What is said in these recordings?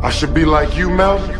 I should be like you, Malcolm.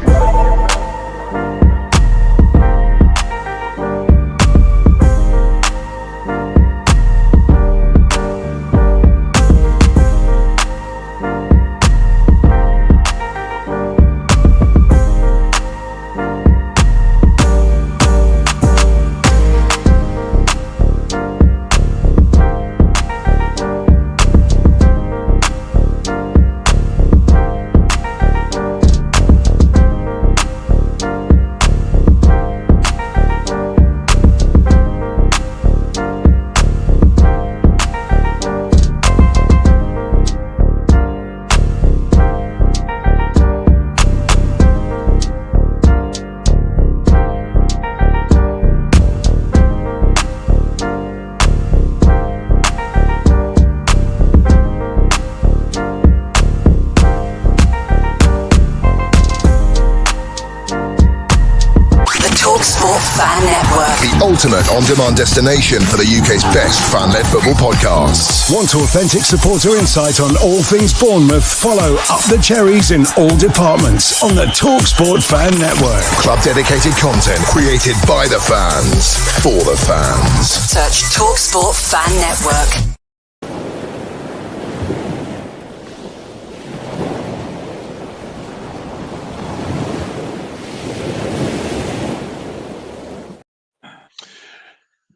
Ultimate on-demand destination for the UK's best fan-led football podcasts. Want authentic supporter insight on all things Bournemouth? Follow Up the Cherries in all departments on the TalkSport Fan Network. Club-dedicated content created by the fans, for the fans. Search TalkSport Fan Network.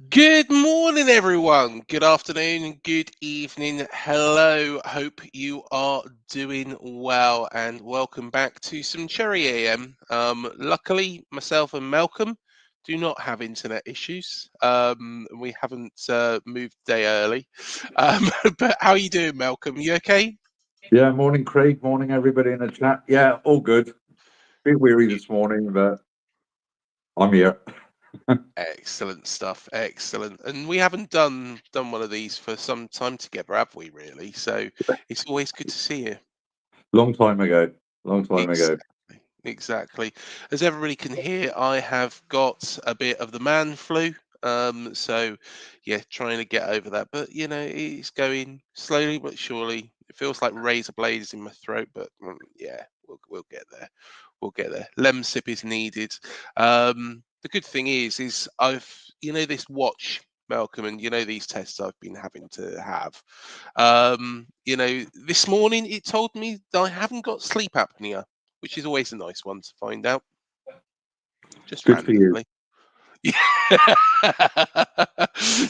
Good morning, everyone. Good afternoon, good evening. Hello. Hope you are doing well, and welcome back to some Cherry AM. Luckily, myself and Malcolm do not have internet issues. We haven't moved the day early. But how are you doing, Malcolm? You okay? Yeah, morning, Craig. Morning, everybody in the chat. Yeah, all good. Bit weary this morning, but I'm here. Excellent stuff. Excellent. And we haven't done one of these for some time together, have we, really? So it's always good to see you. Long time ago. Ago. Exactly. As everybody can hear, I have got a bit of the man flu. So yeah, trying to get over that. But you know, it's going slowly but surely. It feels like razor blades in my throat, but yeah, we'll get there. We'll get there. Lemsip is needed. The good thing is I've this watch, Malcolm, and these tests I've been having to have. This morning it told me that I haven't got sleep apnea, which is always a nice one to find out. Just good randomly. For you.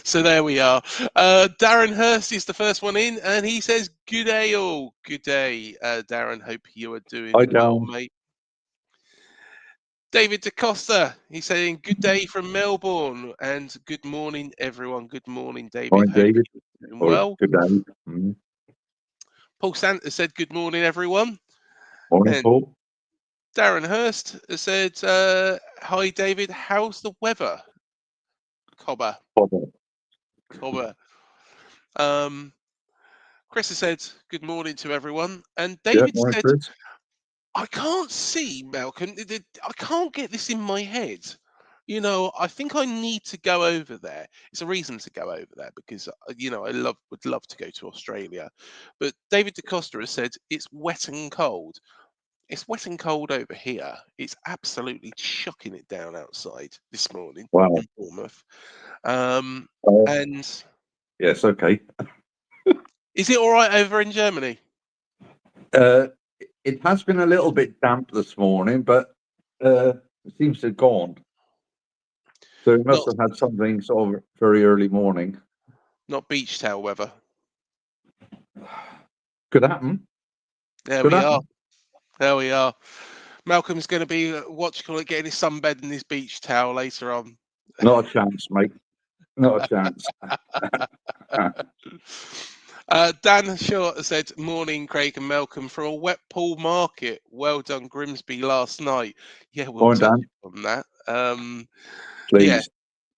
So there we are. Darren Hurst is the first one in, and he says, "Good day, all. Good day, Darren. Hope you are doing well, mate." David DaCosta, he's saying, "Good day from Melbourne," and good morning, everyone. Good morning, David. Morning, David. Doing well. Good day. Mm-hmm. Paul Santa said, "Good morning, everyone." Morning, and Paul. Darren Hurst has said, "Hi, David. How's the weather?" Cobber. Chris has said, "Good morning to everyone," and David said, Chris. "I can't see, Malcolm. I can't get this in my head. I think I need to go over there. It's a reason to go over there because, I would love to go to Australia." But David DaCosta has said, "It's wet and cold." It's wet and cold over here. It's absolutely chucking it down outside this morning in Bournemouth. And yes, okay. Is it all right over in Germany? It has been a little bit damp this morning, but it seems to have gone. So it must have had something sort of very early morning. Not beach towel weather. Could happen. There we are. Malcolm's going to be getting his sunbed in his beach towel later on. Not a chance, mate. Not a chance. Dan Short said, "Morning, Craig and Malcolm, from a wet pool market. Well done, Grimsby, last night." Yeah, we'll touch on that.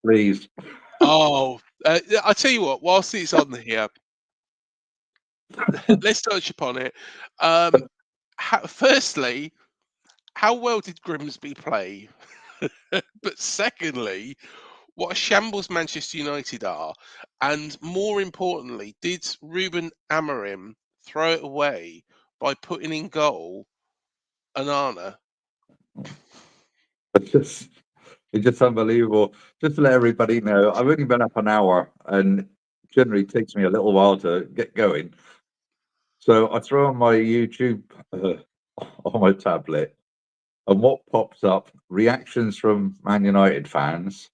Please. Oh, I tell you what. Whilst it's on here, let's touch upon it. Firstly, how well did Grimsby play? But secondly, what a shambles Manchester United are, and more importantly, did Ruben Amorim throw it away by putting in goal Anana. It's just unbelievable. Just to let everybody know, I've only been up an hour, and generally takes me a little while to get going. So I throw on my YouTube on my tablet, and what pops up? Reactions from Man United fans,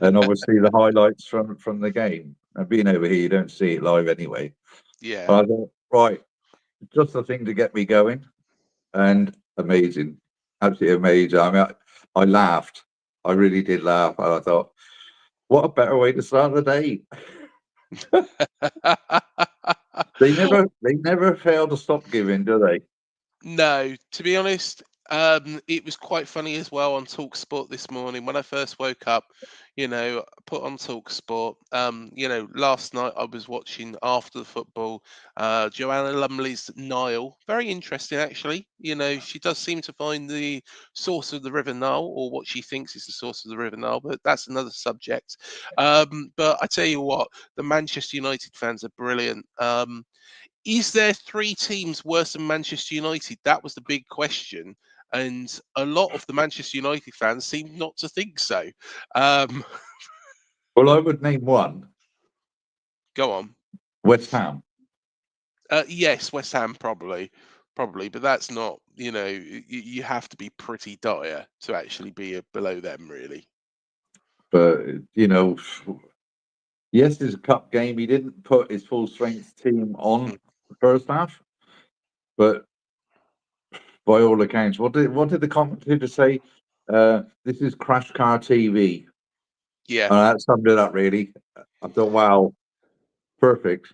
and obviously the highlights from the game. And being over here, you don't see it live anyway. Yeah. But I thought, right, just the thing to get me going, and amazing, absolutely amazing. I mean, I laughed. I really did laugh, and I thought, what a better way to start the day. They never fail to stop giving, do they? No, to be honest, it was quite funny as well on Talk Sport this morning when I first woke up. Put on Talk Sport. Last night I was watching after the football. Joanna Lumley's Nile, very interesting actually. She does seem to find the source of the River Nile, or what she thinks is the source of the River Nile, but that's another subject. But I tell you what, the Manchester United fans are brilliant. Is there three teams worse than Manchester United? That was the big question. And a lot of the Manchester United fans seem not to think so. Um, Well, I would name one, Go on. West Ham. Yes, West Ham probably, but that's not. You have to be pretty dire to actually be below them, really. But yes, it's a cup game. He didn't put his full strength team on the first half, but by all accounts, what did the commentator say? This is Crash Car TV. Yeah, That summed it up really. I thought, wow, perfect.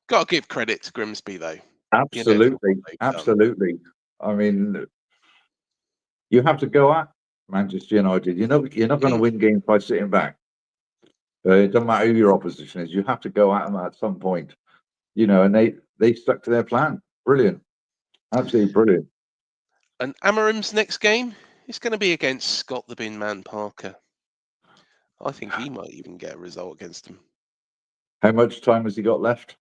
got to give credit to Grimsby though. For what Absolutely, they've done. absolutely. I mean, you have to go at Manchester United. You're not going to win games by sitting back. It doesn't matter who your opposition is. You have to go at them at some point. And they stuck to their plan. Brilliant, absolutely brilliant. And Amarim's next game is going to be against Scott the Bin Man Parker. I think he might even get a result against him. How much time has he got left?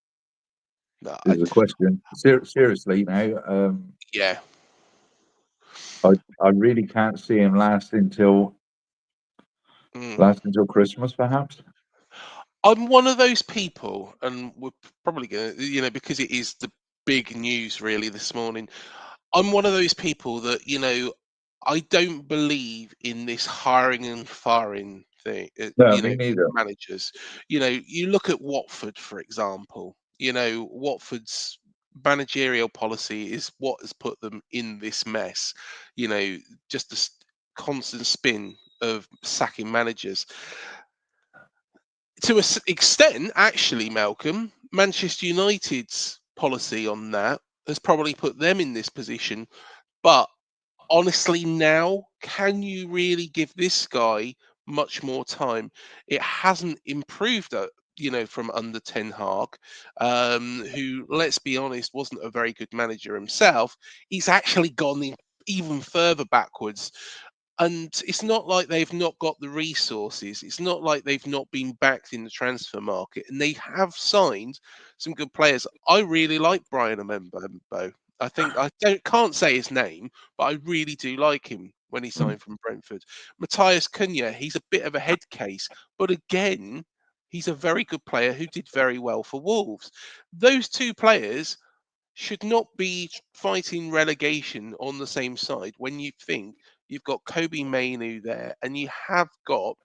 No, Is the question. Seriously, now, yeah. I really can't see him lasting till Christmas, perhaps. I'm one of those people, and we're probably going to, because it is the big news really this morning. I'm one of those people that, I don't believe in this hiring and firing thing, No, me neither. managers. You look at Watford, for example, Watford's managerial policy is what has put them in this mess, just the constant spin of sacking managers. To an extent, actually, Malcolm, Manchester United's policy on that has probably put them in this position. But honestly, now, can you really give this guy much more time? It hasn't improved, from under Ten Hag, who, let's be honest, wasn't a very good manager himself. He's actually gone even further backwards. And it's not like they've not got the resources. It's not like they've not been backed in the transfer market. And they have signed some good players. I really like Brian Mbembo. Can't say his name, but I really do like him when he signed from Brentford. Matthias Cunha, he's a bit of a head case, but again, he's a very good player who did very well for Wolves. Those two players should not be fighting relegation on the same side when you think you've got Kobe Mainu there and you have got,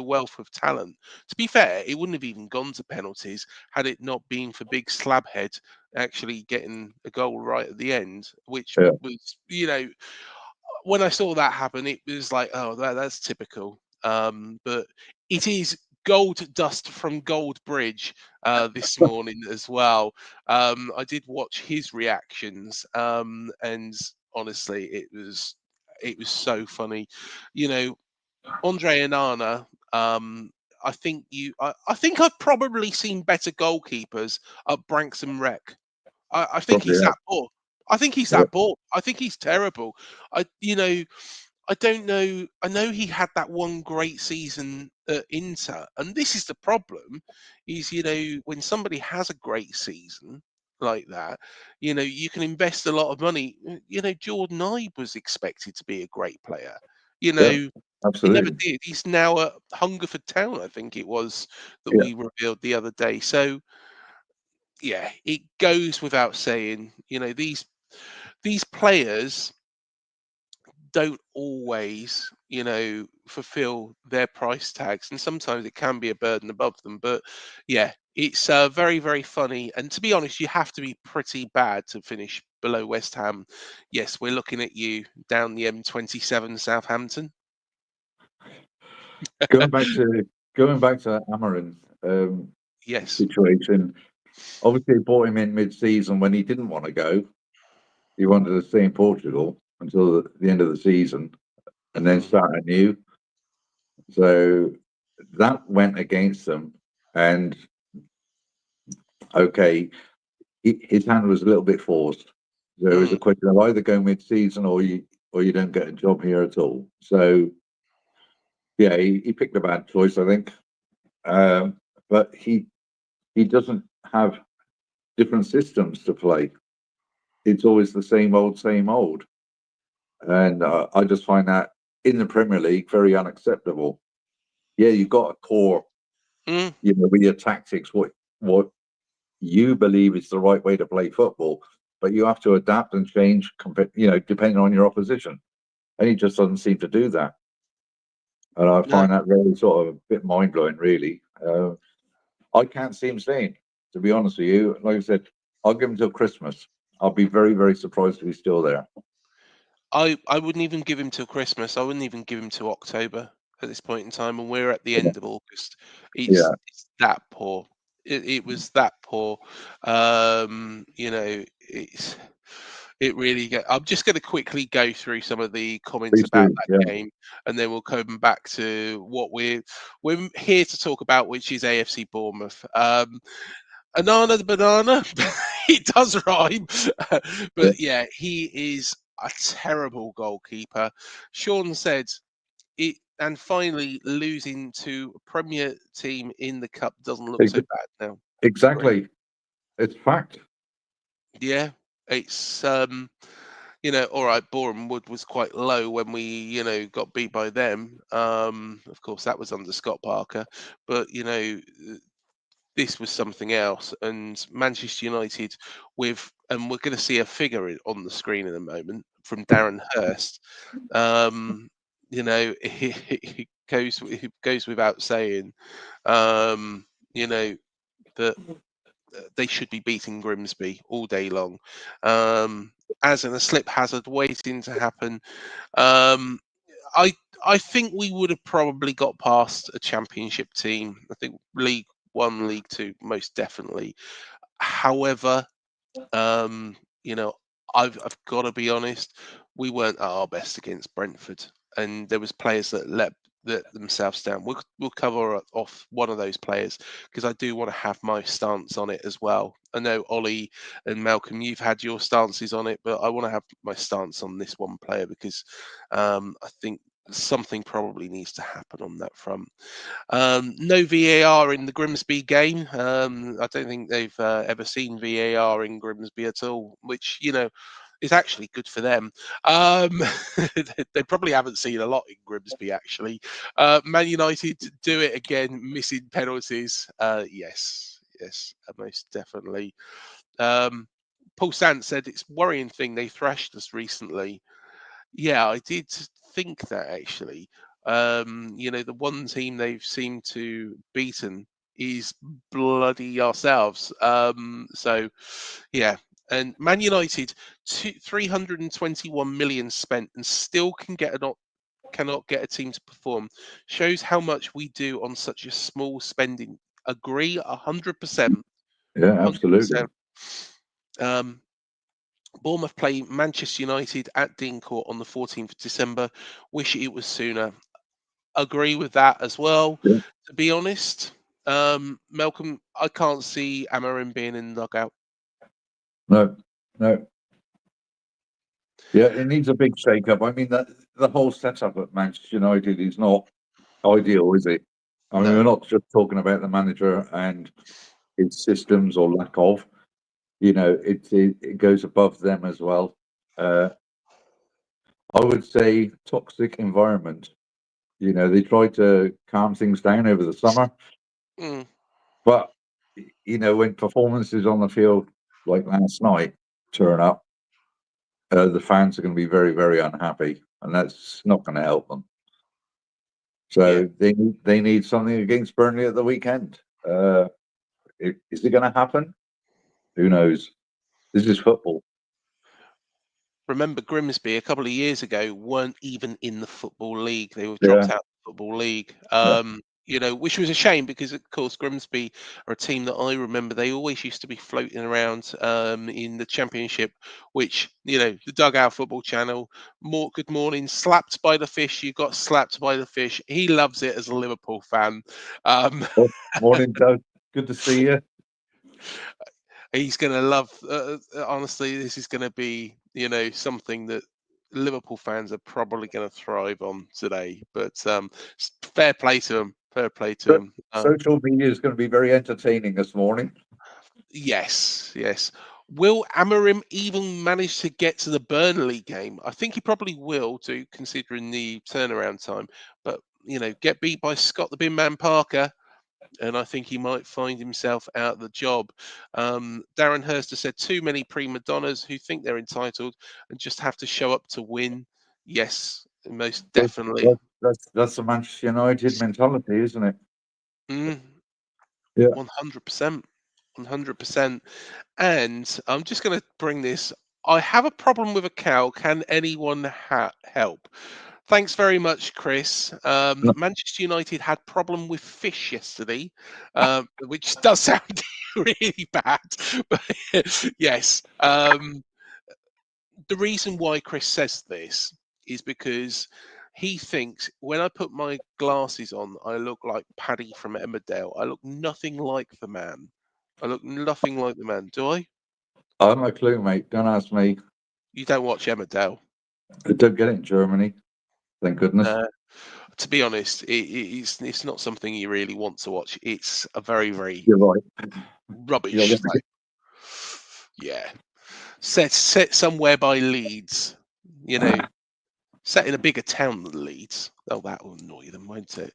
wealth of talent. To be fair, it wouldn't have even gone to penalties had it not been for big slabhead actually getting a goal right at the end, which was, when I saw that happen, it was like, oh, that's typical. But it is gold dust from Gold Bridge this morning as well. I did watch his reactions, and honestly, it was so funny. Andre Onana. I think I've probably seen better goalkeepers at Branksome Rec. I think Probably, he's yeah. that poor. I think he's that poor. I think he's terrible. I don't know. I know he had that one great season at Inter, and this is the problem: is when somebody has a great season, like that, you can invest a lot of money. Jordan Ibe was expected to be a great player. Yeah, He never absolutely. did. He's now at Hungerford Town, I think it was, that Yeah. we revealed the other day. So yeah, it goes without saying, these players don't always, fulfill their price tags, and sometimes it can be a burden above them. But yeah, it's very, very funny. And to be honest, you have to be pretty bad to finish below West Ham. Yes, we're looking at you down the M27, Southampton. Going back to Amarin Yes. situation. Obviously, brought him in mid-season when he didn't want to go. He wanted to stay in Portugal until the end of the season, and then Mhm. start anew. So that went against them. And okay, his hand was a little bit forced. So it was a question of either go mid-season or you don't get a job here at all. So yeah, he picked a bad choice, I think. But he doesn't have different systems to play. It's always the same old, same old. And I just find that in the Premier League very unacceptable. Yeah, you've got a core, Mm. with your tactics, what you believe is the right way to play football, but you have to adapt and change, depending on your opposition. And he just doesn't seem to do that. And I No. find that very sort of a bit mind blowing, really. I can't see him staying, to be honest with you. Like I said, I'll give him till Christmas. I'll be very, very surprised if he's still there. I wouldn't even give him till Christmas. I wouldn't even give him till October at this point in time, and we're at the end of August. Yeah. It's that poor. It was that poor. It really get. I'm just going to quickly go through some of the comments Please about do. that Yeah. game, and then we'll come back to what we're here to talk about, which is AFC Bournemouth. Anana the banana. It does rhyme, Yeah. but yeah, he is a terrible goalkeeper. Sean said it, and finally losing to a Premier team in the cup doesn't look so Ex- bad now. Great, Exactly. It's fact. yeah. It's all right. Bournemouth was quite low when we got beat by them. Of course that was under Scott Parker, but this was something else. And Manchester United and we're going to see a figure on the screen in a moment from Darren Hurst. It goes without saying, you know, that they should be beating Grimsby all day long. As in a slip hazard waiting to happen. Um, I I think we would have probably got past a championship team. I think League One, League Two, most definitely. However, um, you know, I've got to be honest. We weren't at our best against Brentford, and there was players that let themselves down. We'll cover off one of those players because I do want to have my stance on it as well. I know Ollie and Malcolm, you've had your stances on it, but I want to have my stance on this one player because I think something probably needs to happen on that front. No VAR in the Grimsby game. I don't think they've ever seen VAR in Grimsby at all, which is actually good for them. They probably haven't seen a lot in Grimsby actually. Man United do it again, missing penalties. Yes, most definitely. Paul Sant said it's a worrying thing they thrashed us recently. Yeah, I did think that actually. The one team they've seemed to beaten is bloody ourselves. So yeah, and Man United, 321 million spent, and still cannot get a team to perform. Shows how much we do on such a small spending. Agree, 100%, Yeah, absolutely. 100%. Um, Bournemouth play Manchester United at Dean Court on the 14th of December. Wish it was sooner. Agree with that as well. Yeah. To be honest, Malcolm, I can't see Amarin being in the dugout. No, no. Yeah, it needs a big shake-up. I mean, the whole setup at Manchester United is not ideal, is it? I mean, we're No. not just talking about the manager and his systems or lack of. it goes above them as well. I would say toxic environment. They tried to calm things down over the summer, Mm, but when performances on the field like last night turn up, the fans are going to be very, very unhappy, and that's not going to help them. yeah. So they need something against Burnley at the weekend. Is it going to happen? Who knows? This is football. Remember, Grimsby a couple of years ago weren't even in the Football League. They were Yeah, dropped out of the Football League. yeah. Which was a shame because, of course, Grimsby are a team that I remember. They always used to be floating around in the Championship, which, the Dugout Football Channel, good morning, slapped by the fish. You got slapped by the fish. He loves it as a Liverpool fan. Um, Oh, morning, Doug. Good to see you. he's going to love, honestly, this is going to be, something that Liverpool fans are probably going to thrive on today. But fair play to them. Fair play to them. Social media is going to be very entertaining this morning. Yes, yes. Will Amorim even manage to get to the Burnley game? I think he probably will, too, considering the turnaround time. But get beat by Scott the Bin Man Parker, and I think he might find himself out of the job. Darren Hurst has said too many prima donnas who think they're entitled and just have to show up to win. Yes, most That- definitely. that's the Manchester United mentality, isn't it? Mm, Yeah. 100%. 100%. And I'm just going to bring this. I have a problem with a cow. Can anyone help? Thanks very much, Chris. No, Manchester United had problem with fish yesterday, which does sound really bad. But yes, the reason why Chris says this is because he thinks when I put my glasses on, I look like Paddy from Emmerdale. I look nothing like the man. I look nothing like the man. Do I? I have no clue, mate. Don't ask me. You don't watch Emmerdale. I don't get it in Germany. Thank goodness. To be honest, it's not something you really want to watch. It's a very, very You're right. You're rubbish right. thing. Yeah. Set somewhere by Leeds, you know, set in a bigger town than Leeds. Oh, that will annoy them, won't it?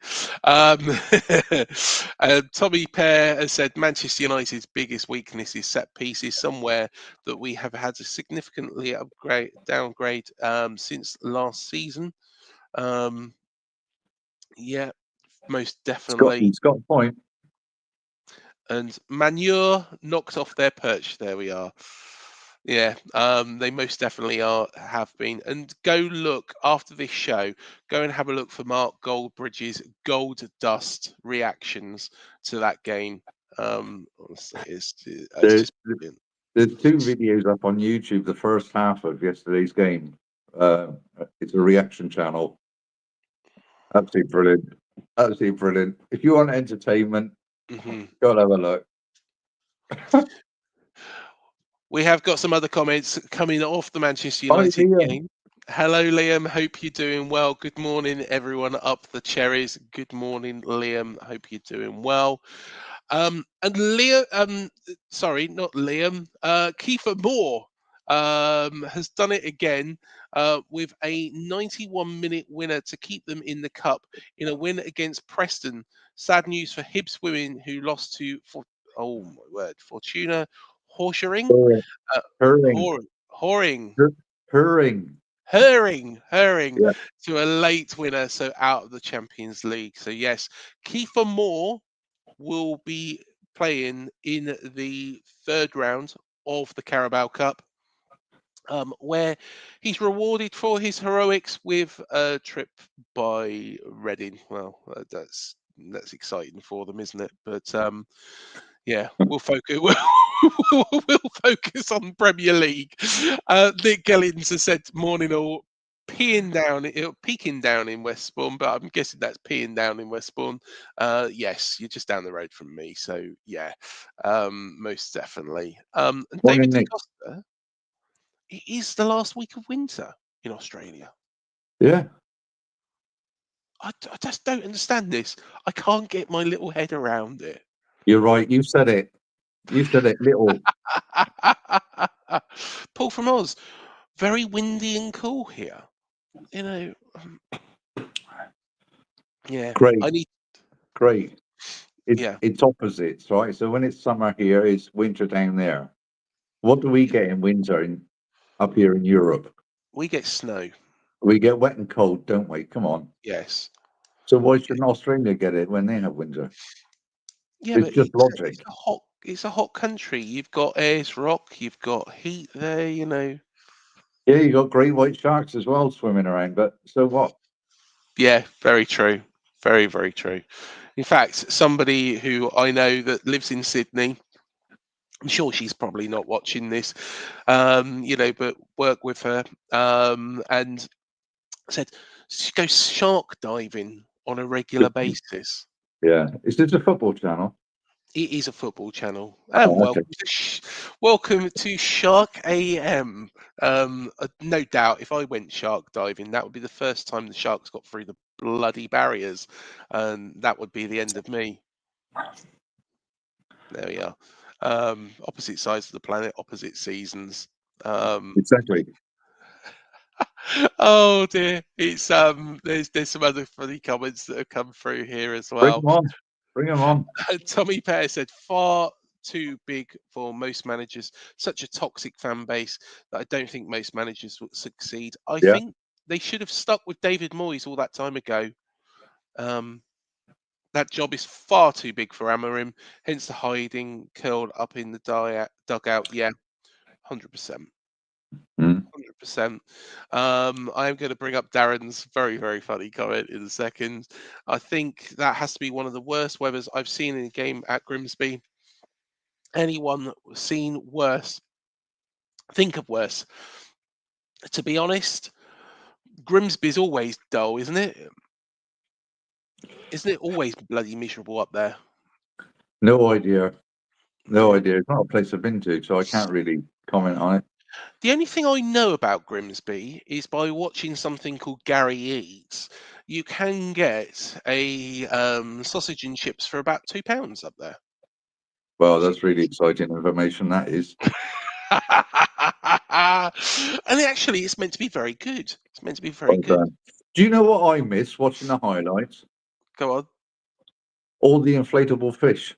Tommy Pear has said Manchester United's biggest weakness is set pieces, somewhere that we have had a significantly downgrade since last season. Yeah, most definitely. He's got a point. And Manure knocked off their perch. There we are. Yeah, they most definitely have been. And go look after this show. Go and have a look for Mark Goldbridge's Gold Dust reactions to that game. Honestly, it's There's, just brilliant. there's two videos up on YouTube. The first half of yesterday's game. It's a reaction channel. Absolutely brilliant. Absolutely brilliant. If you want entertainment, Hmm. go and have a look. We have got some other comments coming off the Manchester Hi, United Liam. game. Hello, Liam. Hope you're doing well. Good morning, everyone up the cherries. Good morning, Liam. Hope you're doing well. And Liam, sorry, not Liam. Kiefer Moore has done it again with a 91-minute winner to keep them in the cup in a win against Preston. Sad news for Hibs women who lost to, oh my word, Fortuna Horshering. Hurring. Hor- Horing, Hurring. Hurring Yeah. to a late winner, so out of the Champions League. So yes, Kiefer Moore will be playing in the third round of the Carabao Cup, where he's rewarded for his heroics with a trip by Reading. Well, that's exciting for them, isn't it? But yeah, we'll focus. We'll focus on Premier League. Nick Gellins has said, "Morning all." Peeking down in Westbourne, but I'm guessing that's peeing down in Westbourne. Yes, you're just down the road from me, so yeah, most definitely. And Morning, David Nick. DeCosta, it is the last week of winter in Australia. Yeah. I just don't understand this. I can't get my little head around it. You're right. You said it. You said it, little. Paul from Oz. Very windy and cool here. You know, yeah. Great, I need, great. yeah. It's opposites, right? So when it's summer here, it's winter down there. What do we get in winter up here in Europe? We get snow. We get wet and cold, don't we? Come on. Yes. So why shouldn't Australia get it when they have winter? Yeah, It's but just logic. it's a hot country. You've got Ayers Rock. You've got heat there. You know. Yeah, you got great white sharks as well swimming around, but so what? Yeah, very true. Very, very true. In fact, somebody who I know that lives in Sydney, I'm sure she's probably not watching this, you know, but work with her, and said she goes shark diving on a regular basis. Yeah. Is this a football channel? It is a football channel, and Oh, okay. welcome to Shark AM. No doubt, if I went shark diving, that would be the first time the sharks got through the bloody barriers, and that would be the end of me. There we are. Opposite sides of the planet, opposite seasons. Exactly. Oh dear, it's there's some other funny comments that have come through here as Bring well. them on. Bring them on. Tommy Pear said, far too big for most managers. Such a toxic fan base that I don't think most managers would succeed. I Yeah. think they should have stuck with David Moyes all that time ago. That job is far too big for Amorim, hence the hiding, curled up in the dugout. Yeah, 100%. Mm. 100%. I am going to bring up Darren's very, very funny comment in a second. I think that has to be one of the worst weathers I've seen in a game at Grimsby. Anyone seen worse? Think of worse. To be honest, Grimsby's always dull, isn't it? Isn't it always bloody miserable up there? No idea. No Yeah. idea. It's not a place I've been to, so I can't really comment on it. The only thing I know about Grimsby is by watching something called Gary Eats. You can get a sausage and chips for about £2 up there. Well, that's really exciting information, that is. And actually, it's meant to be very good. It's meant to be very Well good. done. Do you know what I miss watching the highlights? Go on. All the inflatable fish.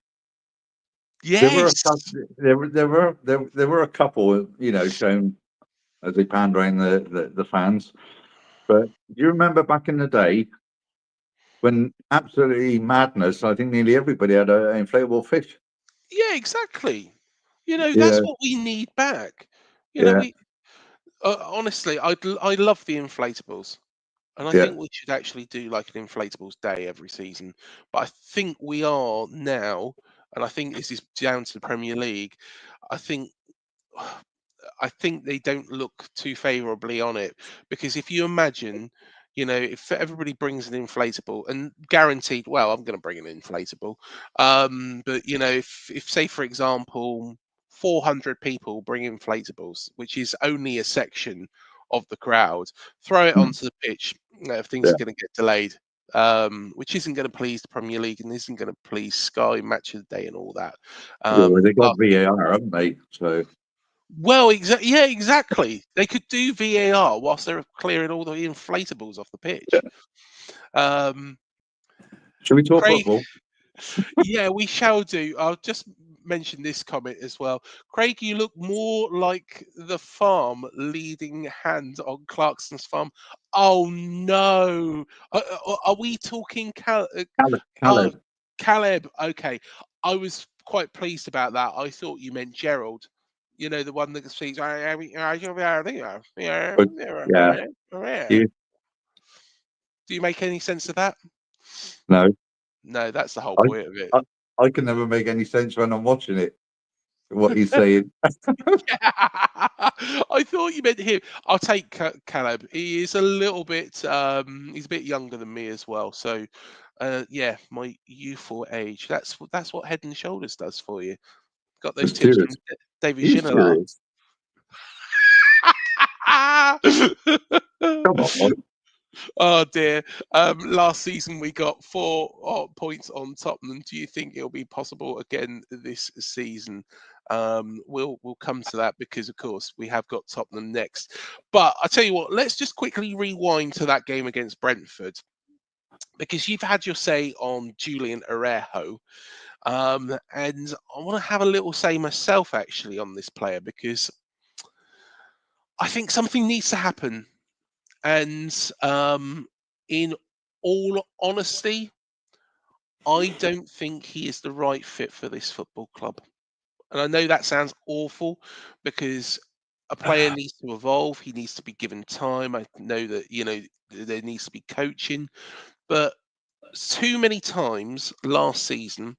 There were a Yes. couple, there were a couple, you know, shown as they panned around the fans. But do you remember back in the day when absolutely madness? I think nearly everybody had an inflatable fish. Yeah, exactly. You know, that's Yeah, what we need back. You know, yeah, we honestly, I love the inflatables. And I yeah. think we should actually do like an inflatables day every season. But I think we are now, and I think this is down to the Premier League. I think I think they don't look too favourably on it because if you imagine, you know, if everybody brings an inflatable and guaranteed, well, I'm going to bring an inflatable, but you know, if say for example, 400 people bring inflatables, which is only a section of the crowd, throw it Mm, onto the pitch, things yeah. are going to get delayed. Which isn't going to please the Premier League and isn't going to please Sky Match of the Day and all that. Well, they got But VAR, haven't they? So well, yeah, exactly. They could do VAR whilst they're clearing all the inflatables off the pitch. Um, should we talk Craig, football? yeah, we shall do. I'll just mention this comment as well. Craig, you look more like the farm leading hand on Clarkson's farm. Oh no, are we talking uh, Caleb. Caleb? Okay, I was quite pleased about that. I thought you meant Gerald. You know, the one that speaks. But yeah, you Do you make any sense of that? no. No, that's the whole I, point of it. I I can never make any sense when I'm watching it. What he's saying. I thought you meant him. I'll take Caleb. He is a little bit. He's a bit younger than me as well. So, yeah, my youthful age. That's what Head and Shoulders does for you. Got those tips Serious. from David Are you Ginola. serious? Come on. Oh dear. Last season we got 4 points on Tottenham. Do you think it'll be possible again this season? We'll come to that because, of course, we have got Tottenham next. But I tell you what, let's just quickly rewind to that game against Brentford, because you've had your say on Julián Araujo, and I want to have a little say myself actually on this player, because I think something needs to happen. And in all honesty, I don't think he is the right fit for this football club. And I know that sounds awful, because a player needs to evolve. He needs to be given time. I know that, there needs to be coaching. But too many times last season,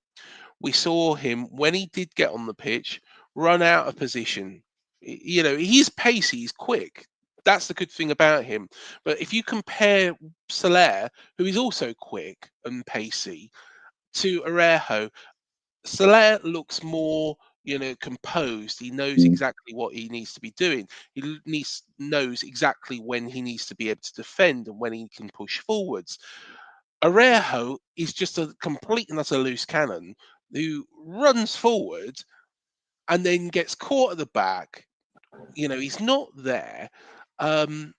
we saw him, when he did get on the pitch, run out of position. He's pacey, he's quick. That's the good thing about him. But if you compare Soler, who is also quick and pacey, to Araujo, Soler looks more, composed. He knows Mm. exactly what he needs to be doing. Knows exactly when he needs to be able to defend and when he can push forwards. Araujo is just a complete and utter loose cannon who runs forward and then gets caught at the back. He's not there. Um,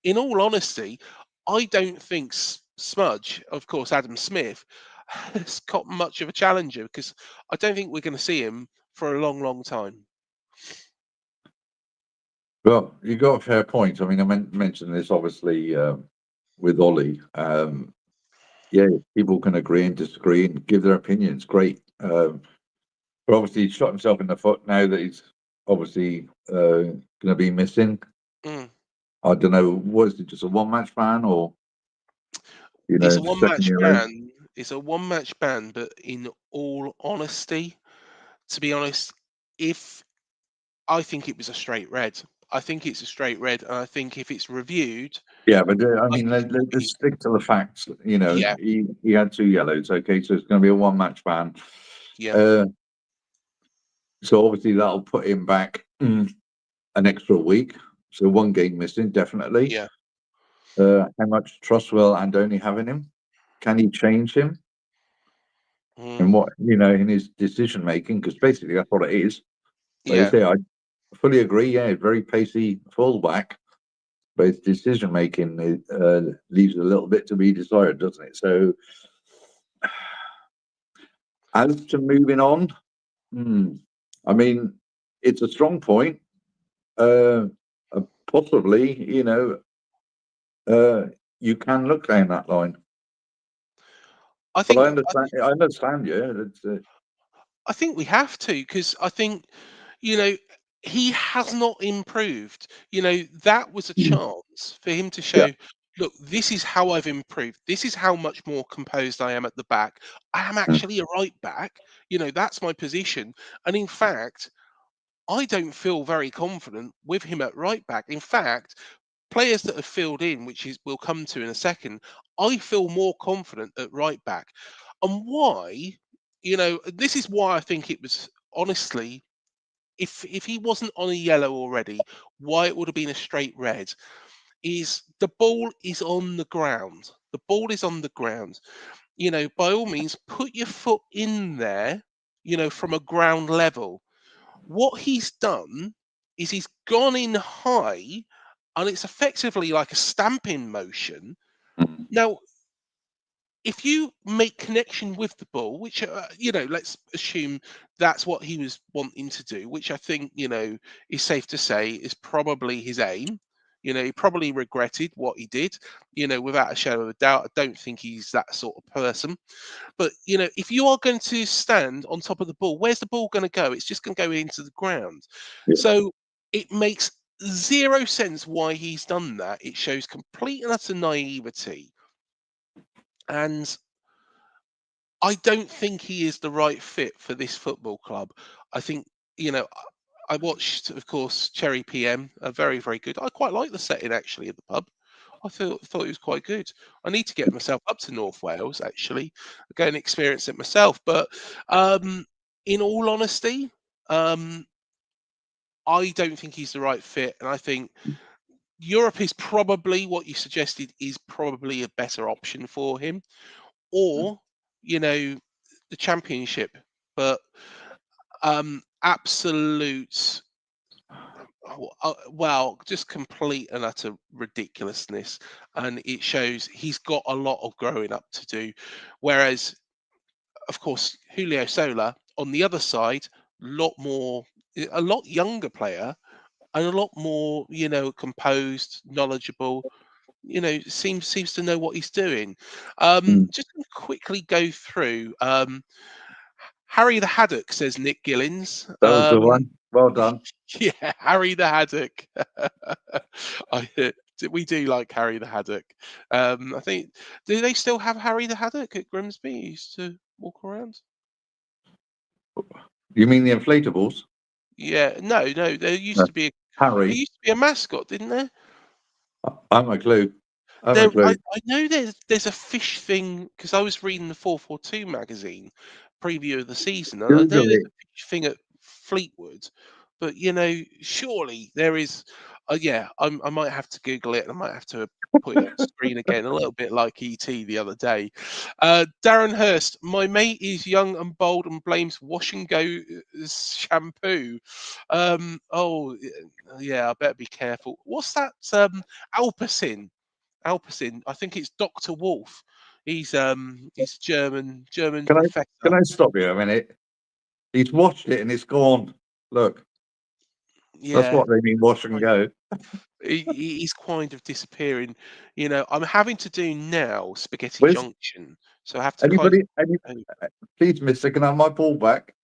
in all honesty, I don't think Smudge, of course, Adam Smith, has got much of a challenger, because I don't think we're going to see him for a long, long time. Well, you got a fair point. I mean, I mentioned this obviously with Ollie. Yeah, people can agree and disagree and give their opinions. Great. But obviously, he's shot himself in the foot now that he's obviously going to be missing. Mm. I don't know. Was it just a one-match ban, or It's a second one-match year out? ban. It's a one-match ban, but in all honesty, to be honest, if I think it was a straight red. I think it's a straight red, and I think if it's reviewed, Yeah, but I I mean, think it will be. let's stick to the facts. Yeah, He had 2 yellows. Okay, so it's going to be a one-match ban. yeah, Uh, so obviously that'll put him back an extra week. So 1 game missing, definitely. yeah. How much trust will Andoni have in him? Can he change him? And Mm, what, in his decision making? Because basically that's what it is. Like I yeah. say, I fully agree. Yeah, very pacey fullback, but his decision making leaves a little bit to be desired, doesn't it? So, as to moving on, I mean, it's a strong point. Possibly, you can look down that line. I But think I understand. Yeah, it's, I think we have to, because I think, you know he has not improved. That was a chance for him to yeah. show, look, this is how I've improved. This is how much more composed I am at the back. I am Mm. actually a right back. That's my position. And in fact, I don't feel very confident with him at right back. In fact, players that have filled in, which is we'll come to in a second, I feel more confident at right back. And why? This is why I think it was, honestly, if he wasn't on a yellow already, why it would have been a straight red is the ball is on the ground. The ball is on the ground. By all means, put your foot in there, from a ground level. What he's done is he's gone in high, and it's effectively like a stamping motion. Mm. Now, if you make connection with the ball, which let's assume that's what he was wanting to do, which I think is safe to say is probably his aim. He probably regretted what he did, without a shadow of a doubt. I don't think he's that sort of person. But if you are going to stand on top of the ball, where's the ball going to go? It's just going to go into the ground. Yeah. So it makes zero sense why he's done that. It shows complete and utter naivety. And I don't think he is the right fit for this football club. I think, I watched, of course, Cherry PM, very, very good. I quite like the setting actually at the pub. I thought it was quite good. I need to get myself up to North Wales actually, go and experience it myself. But in all honesty, I don't think he's the right fit, and I think Europe is probably what you suggested is probably a better option for him, or the Championship. But absolute, well, just complete and utter ridiculousness, and it shows he's got a lot of growing up to do. Whereas, of course, Julio Sola on the other side, a lot younger player, and a lot more, composed, knowledgeable. Seems to know what he's doing. Just gonna quickly go through. Harry the Haddock, says Nick Gillins. That was the one. Well done. Yeah, Harry the Haddock. We do like Harry the Haddock. I think, do they still have Harry the Haddock at Grimsby? He used to walk around. You mean the inflatables? Yeah, no. There used to be Harry. a mascot, didn't there? I'm a clue. I know there's a fish thing, because I was reading the 442 magazine preview of the season, and I know Google there's it. a fish thing at Fleetwood, but surely there is. I might have to Google it, and I might have to put it on the screen again, a little bit like ET the other day. Darren Hurst, my mate is young and bold and blames wash and go shampoo. Oh yeah, I better be careful. What's that? Alpecin. I think it's Dr. Wolf. He's German professor. Can I stop you a minute? He's watched it and it's gone. Look, that's Yeah, what they mean, wash and go. he's kind of disappearing. I'm having to do now Spaghetti Where's Junction, so I have to anybody? kind Please, mister, can I have my ball back?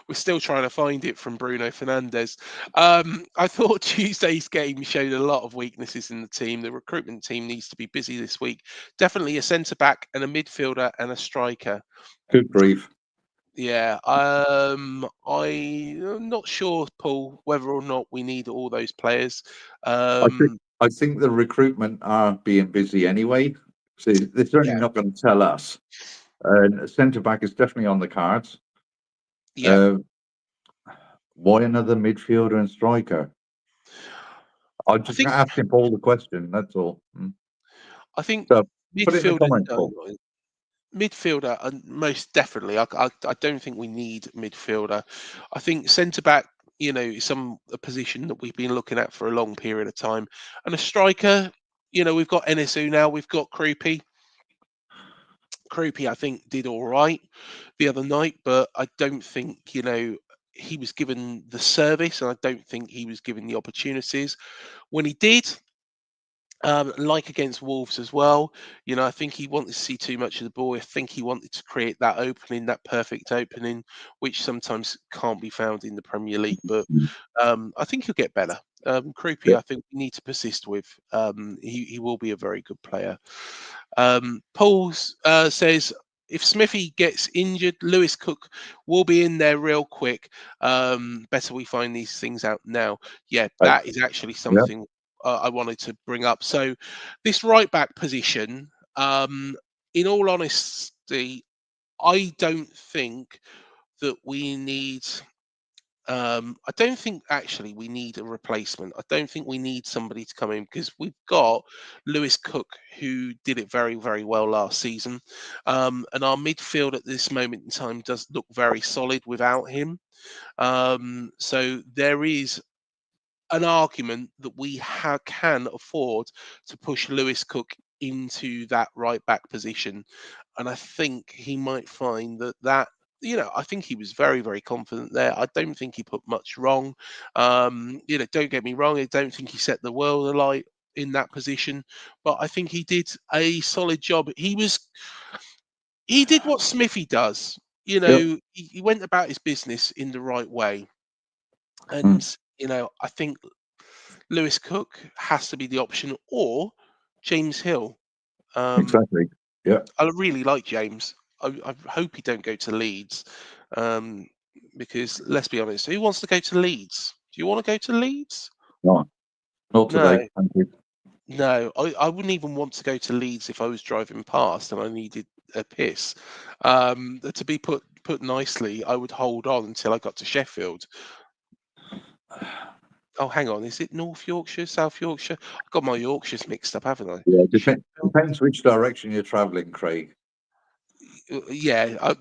We're still trying to find it from Bruno Fernandes. I thought Tuesday's game showed a lot of weaknesses in the team. The recruitment team needs to be busy this week. Definitely a centre back and a midfielder and a striker. Good grief. Yeah, I'm not sure, Paul, whether or not we need all those players. I think the recruitment are being busy anyway. So they're certainly Yeah. not going to tell us. And centre back is definitely on the cards. Yeah. Why another midfielder and striker? I'm just think- asking Paul the question. That's all. I think So put it in the midfielder, comments, Paul. midfielder, most definitely. I don't think we need midfielder. I think centre back, is a position that we've been looking at for a long period of time, and a striker. We've got NSU now. We've got Creepy. Creepy, I think, did all right the other night, but I don't think he was given the service, and I don't think he was given the opportunities when he did. Like against Wolves as well, I think he wanted to see too much of the ball. I think he wanted to create that opening, that perfect opening, which sometimes can't be found in the Premier League. But I think he'll get better. Creepy, I think we need to persist with. He will be a very good player. Paul says, if Smithy gets injured, Lewis Cook will be in there real quick. Better we find these things out now. Yeah, that is actually something I wanted to bring up. So this right back position, in all honesty, I don't think that we need. I don't think actually we need a replacement. I don't think we need somebody to come in, because we've got Lewis Cook, who did it very, very well last season. And our midfield at this moment in time does look very solid without him. So there is an argument that we can afford to push Lewis Cook into that right back position. And I think he might find that I think he was very, very confident there. I don't think he put much wrong. Don't get me wrong. I don't think he set the world alight in that position, but I think he did a solid job. He did what Smithy does. He went about his business in the right way. And, I think Lewis Cook has to be the option, or James Hill. Exactly. Yeah. I really like James. I hope he don't go to Leeds, because let's be honest, who wants to go to Leeds? Do you want to go to Leeds? No, not today. No, Thank you. no. I wouldn't even want to go to Leeds if I was driving past and I needed a piss. To be put nicely, I would hold on until I got to Sheffield. Oh, hang on. Is it North Yorkshire, South Yorkshire? I got my Yorkshires mixed up, haven't I? Yeah, Sheffield. depends which direction you're travelling, Craig. Yeah.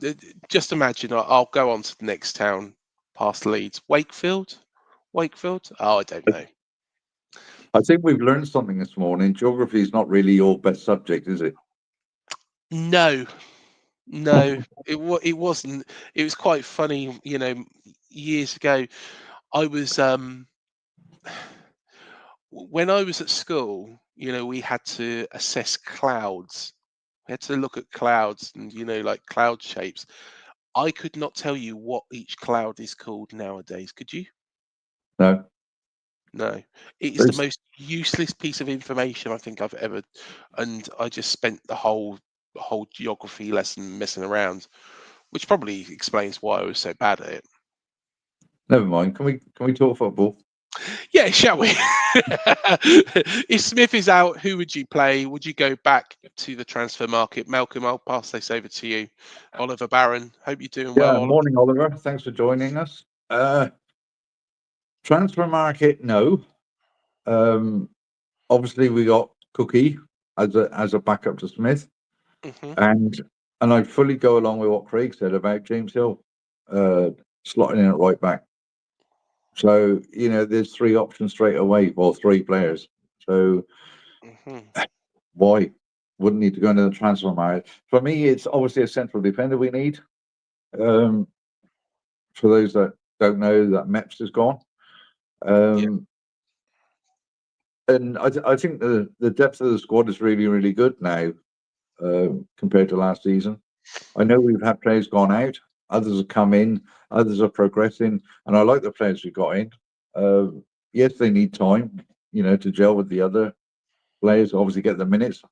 Just imagine. I'll go on to the next town past Leeds. Wakefield. Wakefield. Oh, I don't know. I think we've learned something this morning. Geography is not really your best subject, is it? No, no. It wasn't. It was quite funny. Years ago, I was when I was at school. We had to assess clouds. We had to look at clouds and like cloud shapes. I could not tell you what each cloud is called nowadays. Could you? No. No. It is the There's most useless piece of information I think I've ever, and I just spent the whole geography lesson messing around, which probably explains why I was so bad at it. Never mind. Can we talk football? Yeah, shall we? If Smith is out, who would you play? Would you go back to the transfer market? Malcolm, I'll pass this over to you. Oliver Barron, hope you're doing well, Yeah. Oliver. Morning, Oliver. Thanks for joining us. Transfer market, no. Um, Obviously we got Cookie as a backup to Smith, Hmm. and I fully go along with what Craig said about James Hill slotting in at right back. So there's three options straight away, or three players. So Hmm. why wouldn't need to go into the transfer market? For me, it's obviously a central defender we need. Um, for those that don't know, that Meps is gone. Yeah. And I think the depth of the squad is really, really good now compared to last season. I know we've had players gone out, others have come in, others are progressing, and I like the players we got in. Yes, they need time, to gel with the other players, obviously get the minutes,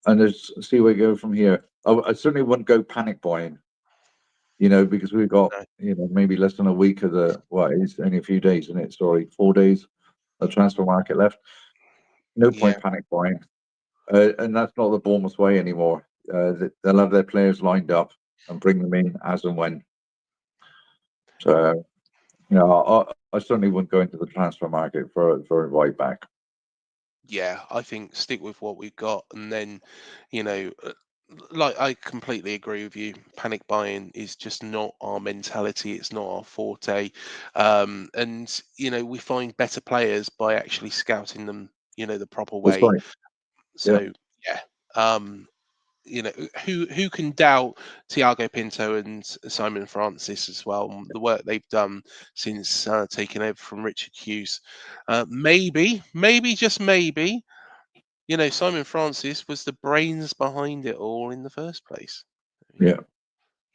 and let's see where we go from here. I certainly wouldn't go panic buying, because we've got, No. maybe less than a week of it's only a few days, isn't it? Sorry, 4 days of transfer market left. No Yeah. point panic buying. And that's not the Bournemouth way anymore. They'll have their players lined up and bring them in as and when. So, I certainly wouldn't go into the transfer market for a right back. Yeah, I think stick with what we've got, and then, you know, uh, like I completely agree with you. Panic buying is just not our mentality. It's not our forte, and we find better players by actually scouting them, the proper That's way. right. Yeah, So yeah, um, who can doubt Thiago Pinto and Simon Francis as well? The work they've done since taking over from Richard Hughes. Maybe just maybe, Simon Francis was the brains behind it all in the first place. yeah.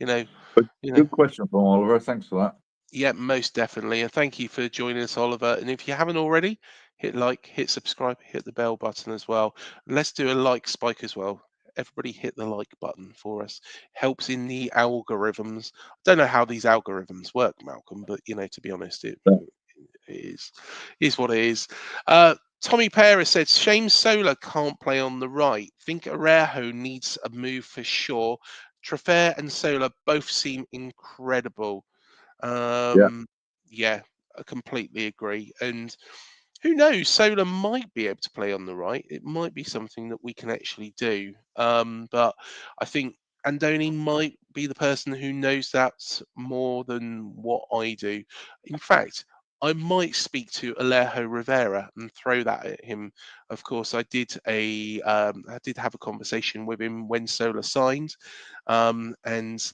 You know, But you know. good question from Oliver. Thanks for that. Yeah, most definitely. And thank you for joining us, Oliver. And if you haven't already, hit like, hit subscribe, hit the bell button as well. Let's do a like spike as well. Everybody hit the like button for us. Helps in the algorithms. I don't know how these algorithms work, Malcolm, but to be honest, Yeah, it is what it is. Tommy Paris said Shane Solar can't play on the right. Think Araujo needs a move for sure. Trafair and Solar both seem incredible. yeah, Um, yeah, I completely agree. And who knows, Solar might be able to play on the right. It might be something that we can actually do. But I think Andoni might be the person who knows that more than what I do. In fact, I might speak to Alejo Rivera and throw that at him. Of course, I did have a conversation with him when Solar signed, and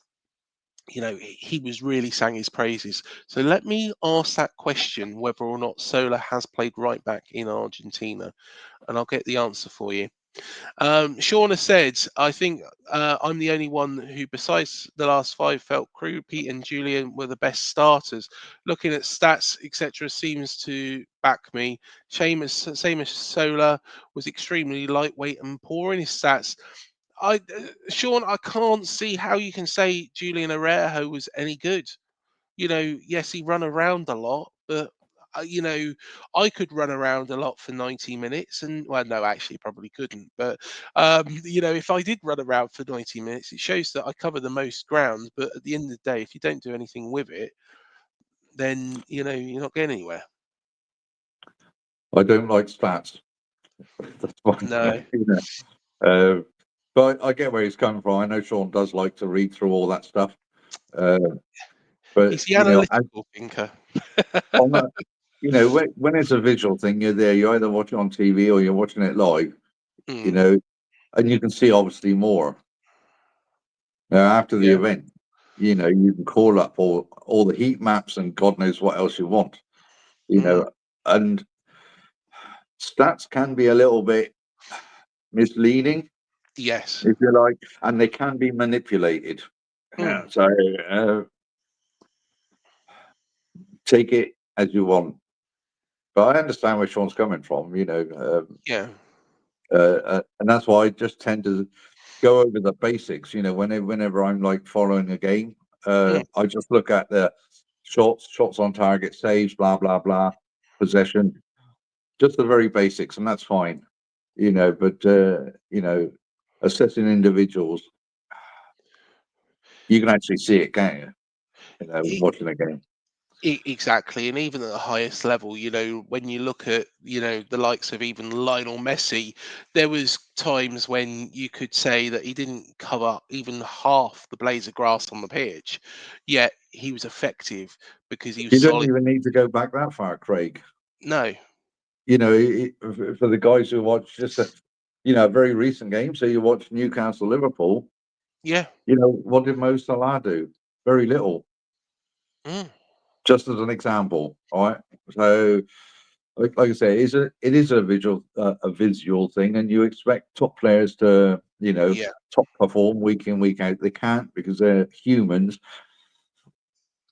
he was really sang his praises. So let me ask that question whether or not Sola has played right back in Argentina, and I'll get the answer for you. Shauna said, I think I'm the only one who, besides the last five, felt Crew, Pete, and Julian were the best starters. Looking at stats, etc., seems to back me. Same as Sola, was extremely lightweight and poor in his stats. Sean, I can't see how you can say Julian Araujo was any good. Yes, he run around a lot, but I could run around a lot for 90 minutes, and well, no, actually, probably couldn't. But if I did run around for 90 minutes, it shows that I cover the most ground. But at the end of the day, if you don't do anything with it, then you're not going anywhere. I don't like stats. That's fine. No. But I get where he's coming from. I know Sean does like to read through all that stuff. But He's the analytical thinker. on that, when it's a visual thing, you're there. You either watch it on TV or you're watching it live. And you can see obviously more. After the event, you can call up all the heat maps and God knows what else you want. And stats can be a little bit misleading. Yes. If you like, and they can be manipulated. So take it as you want. But I understand where Sean's coming from, Yeah. And that's why I just tend to go over the basics. Whenever I'm like following a game, I just look at the shots on target, saves, blah blah blah, possession, just the very basics, and that's fine. But assessing individuals, you can actually see it, can't you? Watching a game. Exactly, and even at the highest level, when you look at the likes of even Lionel Messi, there was times when you could say that he didn't cover even half the blades of grass on the pitch, yet he was effective because he was You don't solid. even need to go back that far, Craig. No. For the guys who watch just a very recent game, so you watch Newcastle Liverpool. Yeah. What did Mo Salah do? Very little. Just as an example, all right? So, like I say, it is a visual thing, and you expect top players to, top perform week in, week out. They can't because they're humans,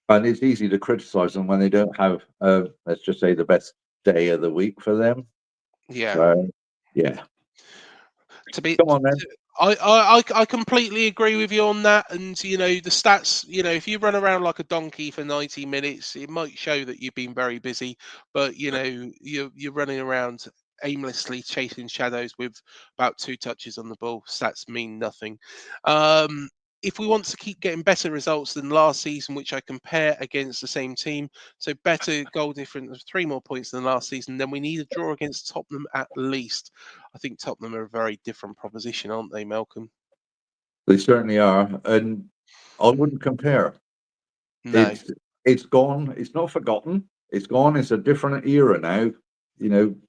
and it's easy to criticize them when they don't have, let's just say, the best day of the week for them. Yeah. So, yeah. Come on, then. I completely agree with you on that. And the stats, if you run around like a donkey for 90 minutes, it might show that you've been very busy. But you're running around aimlessly chasing shadows with about 2 touches on the ball. Stats mean nothing. If we want to keep getting better results than last season, which I compare against the same team, so better goal difference, 3 more points than last season, then we need a draw against Tottenham at least. I think Tottenham are a very different proposition, aren't they, Malcolm? They certainly are, and I wouldn't compare. No. It's gone. It's not forgotten. It's gone. It's a different era now.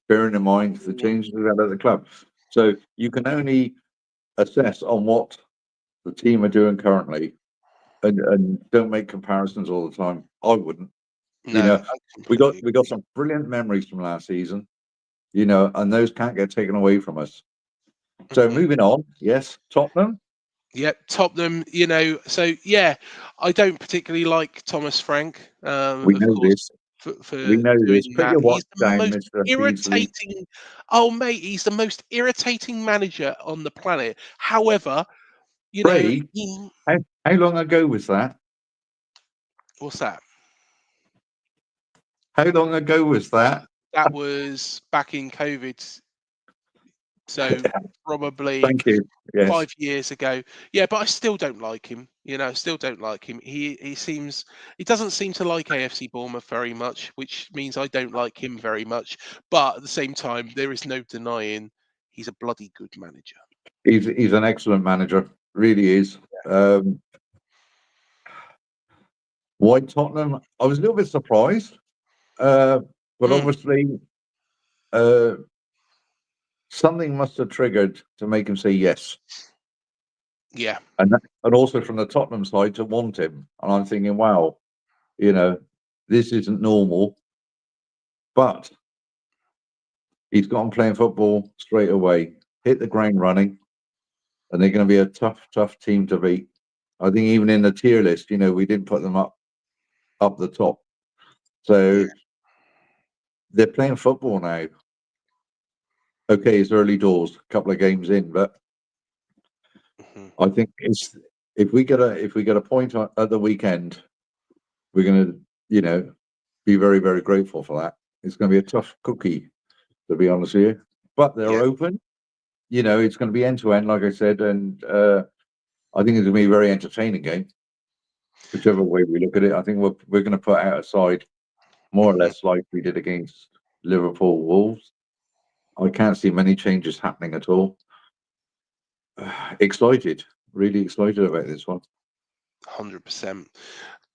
Bearing in mind the changes we've had at the club, so you can only assess on what the team are doing currently, and don't make comparisons all the time. I wouldn't. No, we got some brilliant memories from last season, and those can't get taken away from us. So moving on, yes, Tottenham. Yep, Tottenham. So yeah, I don't particularly like Thomas Frank. We know this. We know this. Put your watch down, Mr. irritating. Oh, mate, he's the most irritating manager on the planet. However, Craig, how long ago was that? What's that? How long ago was that? That was back in COVID. So probably Thank you. Yes. 5 years ago. Yeah, but I still don't like him. Still don't like him. He doesn't seem to like AFC Bournemouth very much, which means I don't like him very much. But at the same time, there is no denying he's a bloody good manager. He's an excellent manager, really is. Why Tottenham? I was a little bit surprised, but obviously, something must have triggered to make him say yes. Yeah, and also from the Tottenham side to want him, and I'm thinking, wow, this isn't normal, but he's got on playing football straight away, hit the ground running, and they're going to be a tough team to beat. I think even in the tier list, we didn't put them up the top. So they're playing football now. Okay, it's early doors, a couple of games in, but I think if we get a point at the weekend, we're going to, be very, very grateful for that. It's going to be a tough cookie, to be honest with you, but they're open. It's going to be end to end, like I said, and I think it's going to be a very entertaining game. Whichever way we look at it, I think we're going to put out a side more or Mhm. less like we did against Liverpool Wolves. I can't see many changes happening at all. Excited, really excited about this one. 100%.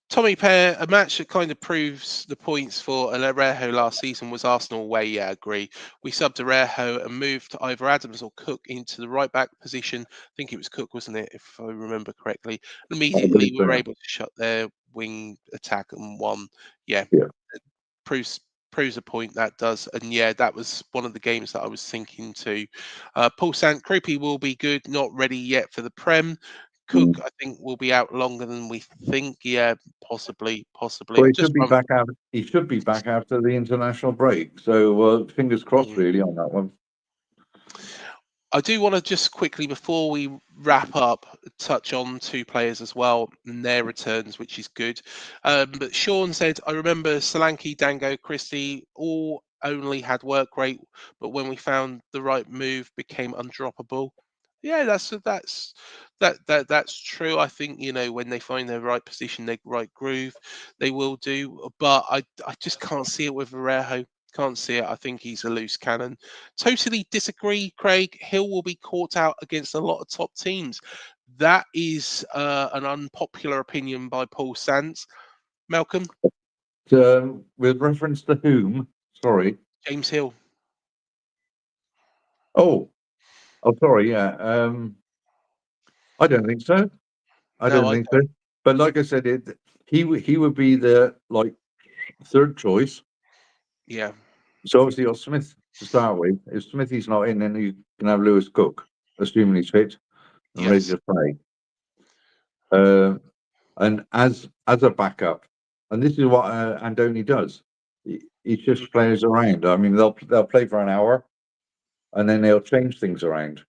Tommy Pair, a match that kind of proves the points for Araujo last season was Arsenal away. Yeah, I agree. We subbed Araujo and moved either Adams or Cook into the right back position. I think it was Cook, wasn't it, if I remember correctly. I Immediately, believe we were so. able to shut their wing attack and won. Yeah, Yeah. proves a point that does. And yeah, that was one of the games that I was thinking too. Paul Sant Creepy will be good, not ready yet for the Prem. Cook, Mm. I think, will be out longer than we think. Yeah, possibly. Well, he Just should be run. back out. He should be back after the international break. So fingers crossed, Mm. really, on that one. I do want to just quickly, before we wrap up, touch on two players as well and their returns, which is good. But Sean said, I remember Solanke, Dango, Christie all only had work rate, but when we found the right move, became undroppable. Yeah, that's true. I think when they find their right position, their right groove, they will do. But I just can't see it with Varejo. Can't see it. I think he's a loose cannon. Totally disagree, Craig. Hill will be caught out against a lot of top teams. That is an unpopular opinion by Paul Sands. Malcolm, With reference to whom? Sorry. James Hill. Oh, sorry. Yeah. I don't think so. I No, don't I think so. But like I said, he would be the third choice. yeah, So obviously you're Smith to start with. If Smithy's not in, then you can have Lewis Cook, assuming he's fit and ready yes, to play. And as a backup, and this is what Andoni does. He shifts mhm, players around. I mean, they'll play for an hour, and then they'll change things around.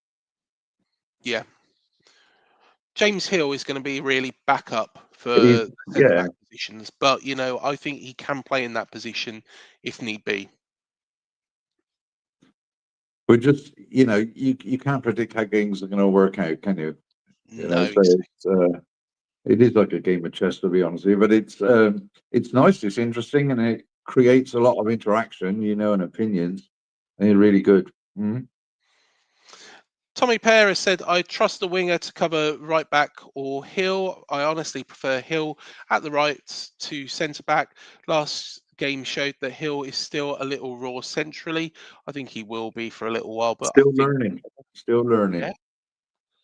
yeah. James Hill is going to be really backup for He's, the centre yeah, back positions, but I think he can play in that position if need be. but just you can't predict how games are going to work out, can you? No, So it is like a game of chess, to be honest with you. But it's nice, it's interesting, and it creates a lot of interaction, and opinions, and it's really good. Mhm. Tommy Pair has said, I trust the winger to cover right back or Hill. I honestly prefer Hill at the right to centre back. Last game showed that Hill is still a little raw centrally. I think he will be for a little while, but I Still think, learning, still yeah, learning.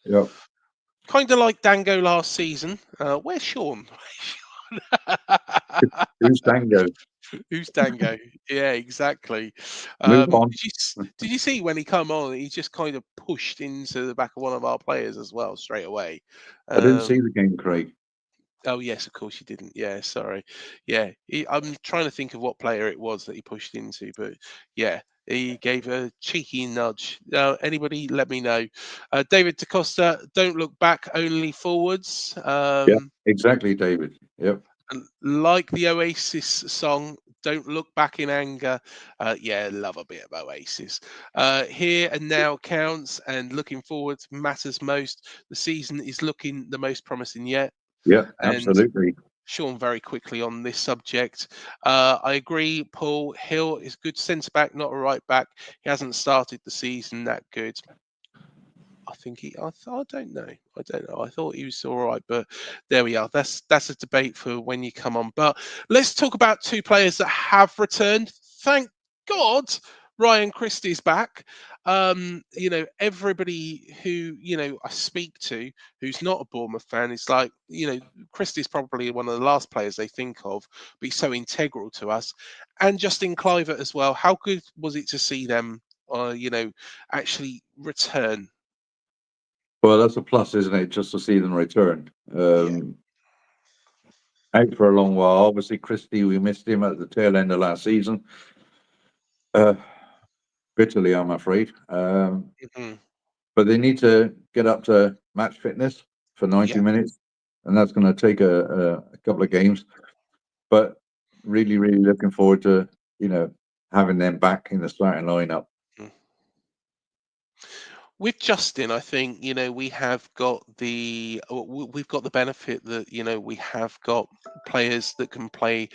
Yeah. kind of like Dango last season. Where's Sean? Who's Tango? Who's Dango? Yeah, exactly. Move on. Did you see when he come on? He just kind of pushed into the back of one of our players as well straight away. I didn't see Um, the game, Craig. oh yes, of course you didn't. Yeah, sorry. Yeah, I'm trying to think of what player it was that he pushed into, but yeah, he gave a cheeky nudge. Anybody, let me know. David DaCosta, don't look back, only forwards. Yeah, exactly, David. Yep. Like the Oasis song, Don't Look Back in Anger. Yeah, love a bit of Oasis. Here and now counts, and looking forward matters most. The season is looking the most promising yet. Yeah, And absolutely. Sean, very quickly on this subject. I agree, Paul. Hill is good centre back, not a right back. He hasn't started the season that good. I think I don't know. I don't know. I thought he was all right, but there we are. That's a debate for when you come on. But let's talk about two players that have returned. Thank God, Ryan Christie's back. Everybody who I speak to who's not a Bournemouth fan is like, Christie's probably one of the last players they think of, but he's so integral to us. And Justin Kluivert as well. How good was it to see them, actually return? Well, that's a plus, isn't it? Just to see them return. Yeah. Out for a long while. Obviously, Christie, we missed him at the tail end of last season. Uh, Bitterly, I'm afraid. Mhm. But they need to get up to match fitness for 90 Yeah. minutes, and that's going to take a couple of games. But really, really looking forward to having them back in the starting lineup. Mm. with Justin, I think we've got the benefit that we have got players that can play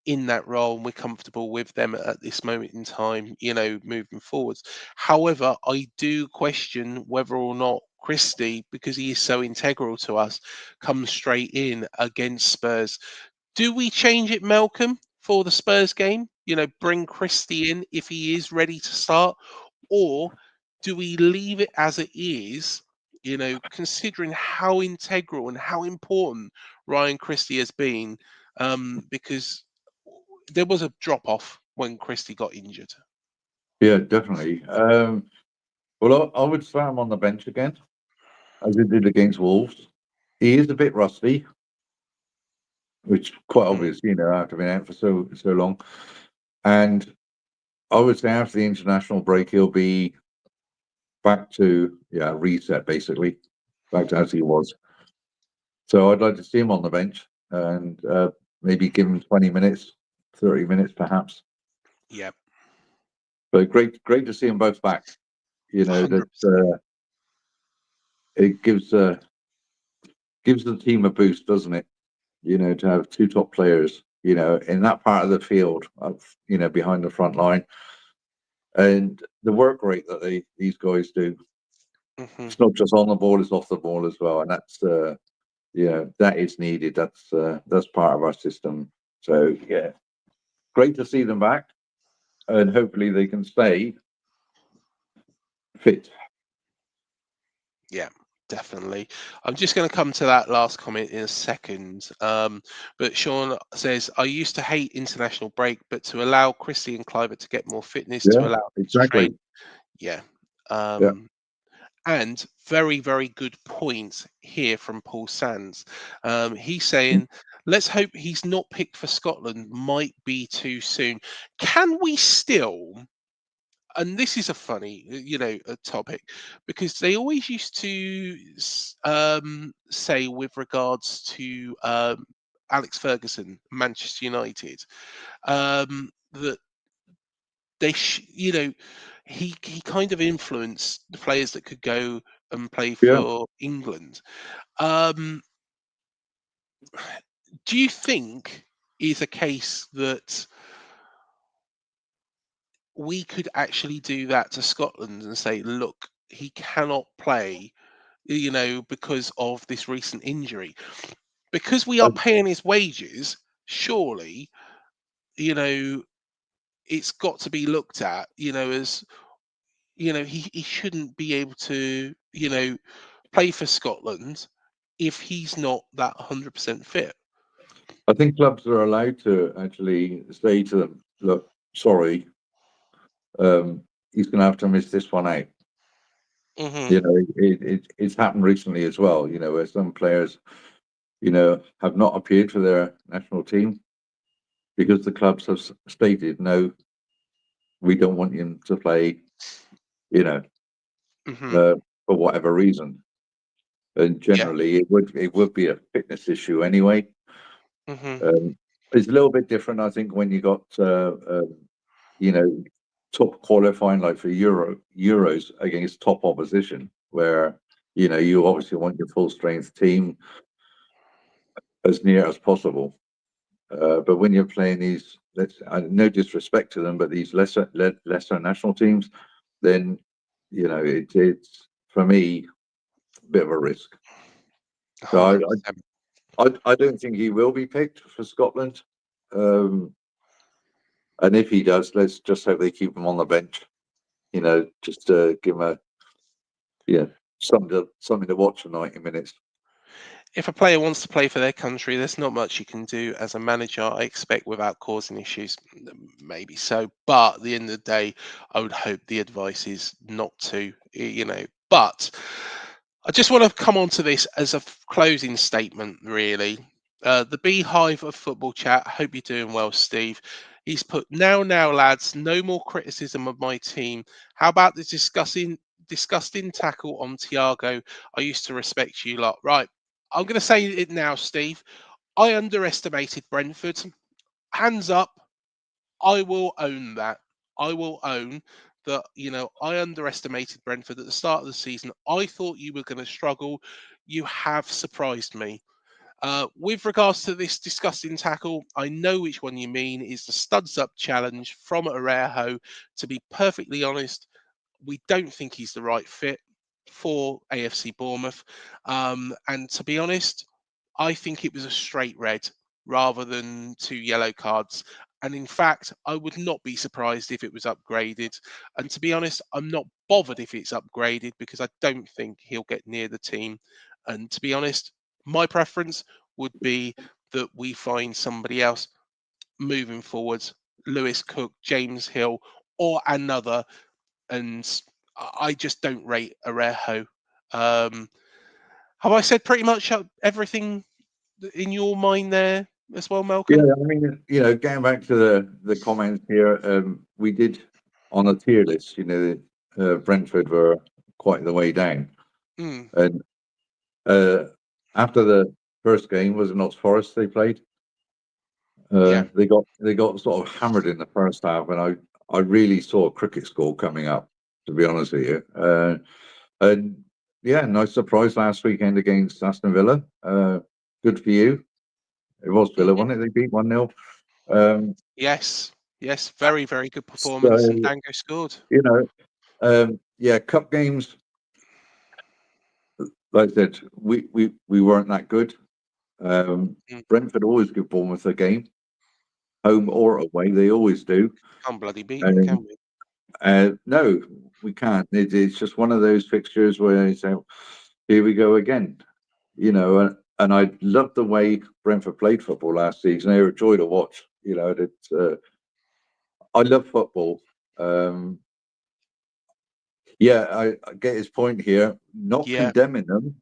in that role, and we're comfortable with them at this moment in time, moving forwards. However, I do question whether or not Christie, because he is so integral to us, comes straight in against Spurs. Do we change it, Malcolm, for the Spurs game? Bring Christie in if he is ready to start, or do we leave it as it is? Considering how integral and how important Ryan Christie has been, because there was a drop off when Christie got injured. Yeah, definitely. Well, I would start him on the bench again, as he did against Wolves. He is a bit rusty, which is quite obvious, after being out for so long. And I would say after the international break, he'll be back to reset, basically, back to as he was. So I'd like to see him on the bench and maybe give him 20 minutes, 30 minutes, perhaps. Yeah. But great to see them both back. That it gives the team a boost, doesn't it? To have two top players, in that part of the field, behind the front line, and the work rate that these guys do. Mm-hmm. It's not just on the ball; it's off the ball as well, and that's that is needed. That's part of our system. So yeah, great to see them back, and hopefully they can stay fit. Yeah, definitely. I'm just going to come to that last comment in a second. But Sean says, I used to hate international break, but to allow Christie and Kluivert to get more fitness, to Yeah, allow them to exactly. train. Yeah. Yeah, And very, very good point here from Paul Sands. He's saying, let's hope he's not picked for Scotland. Might be too soon. Can we still? And this is a funny, a topic, because they always used to say with regards to Alex Ferguson, Manchester United, that they, he kind of influenced the players that could go and play yeah. for England. Um, do you think is a case that we could actually do that to Scotland and say, look, he cannot play, because of this recent injury? Because we are paying his wages, surely, it's got to be looked at, as, he shouldn't be able to, play for Scotland if he's not that 100% fit. I think clubs are allowed to actually say to them, "Look, sorry, he's going to have to miss this one out." Mm-hmm. It's happened recently as well. Where some players, have not appeared for their national team because the clubs have stated, "No, we don't want him to play." You know, Mm-hmm. for whatever reason. And Yeah. generally, it would be a fitness issue anyway. Mm-hmm. It's a little bit different, I think, when you got top qualifying like for Euros against top opposition, where you obviously want your full strength team as near as possible. But when you're playing these, no disrespect to them, but these lesser national teams, then it's for me a bit of a risk. So 100%. I don't think he will be picked for Scotland. And if he does, let's just hope they keep him on the bench. Just to give him something to watch for 90 minutes. If a player wants to play for their country, there's not much you can do as a manager, I expect, without causing issues. Maybe so, but at the end of the day, I would hope the advice is not to, But I just want to come on to this as a closing statement, really. The beehive of football chat. Hope you're doing well, Steve. He's put, now, lads, no more criticism of my team. How about the disgusting tackle on Thiago? I used to respect you lot. Right. I'm going to say it now, Steve. I underestimated Brentford. Hands up. I will own that. I will own that, I underestimated Brentford at the start of the season. I thought you were going to struggle. You have surprised me. With regards to this disgusting tackle, I know which one you mean. Is the studs up challenge from Araujo. To be perfectly honest, we don't think he's the right fit for AFC Bournemouth. And to be honest, I think it was a straight red rather than 2 yellow cards. And in fact, I would not be surprised if it was upgraded. And to be honest, I'm not bothered if it's upgraded because I don't think he'll get near the team. And to be honest, my preference would be that we find somebody else moving forwards, Lewis Cook, James Hill, or another. And I just don't rate Araujo. Have I said pretty much everything in your mind there as well, Yeah, Malcolm? I mean, getting back to the comments here, we did on a tier list. Brentford were quite the way down, and after the first game was it Notts Forest they played. Yeah. They got sort of hammered in the first half, and I really saw a cricket score coming up. To be honest with you, and yeah, nice surprise last weekend against Aston Villa. Good for you. It was Villa, wasn't it? They beat 1-0. Yes. Very, very good performance, and So Dango scored. yeah, cup games. Like I said, we weren't that good. Brentford always give Bournemouth a game, home or away. They always do. Can't bloody beat them, can we? No, we can't. It's just one of those fixtures where you say, "Here we go again," And I loved the way Brentford played football last season. They were a joy to watch. I love football. Yeah, I get his point here. Not Yeah. condemning them.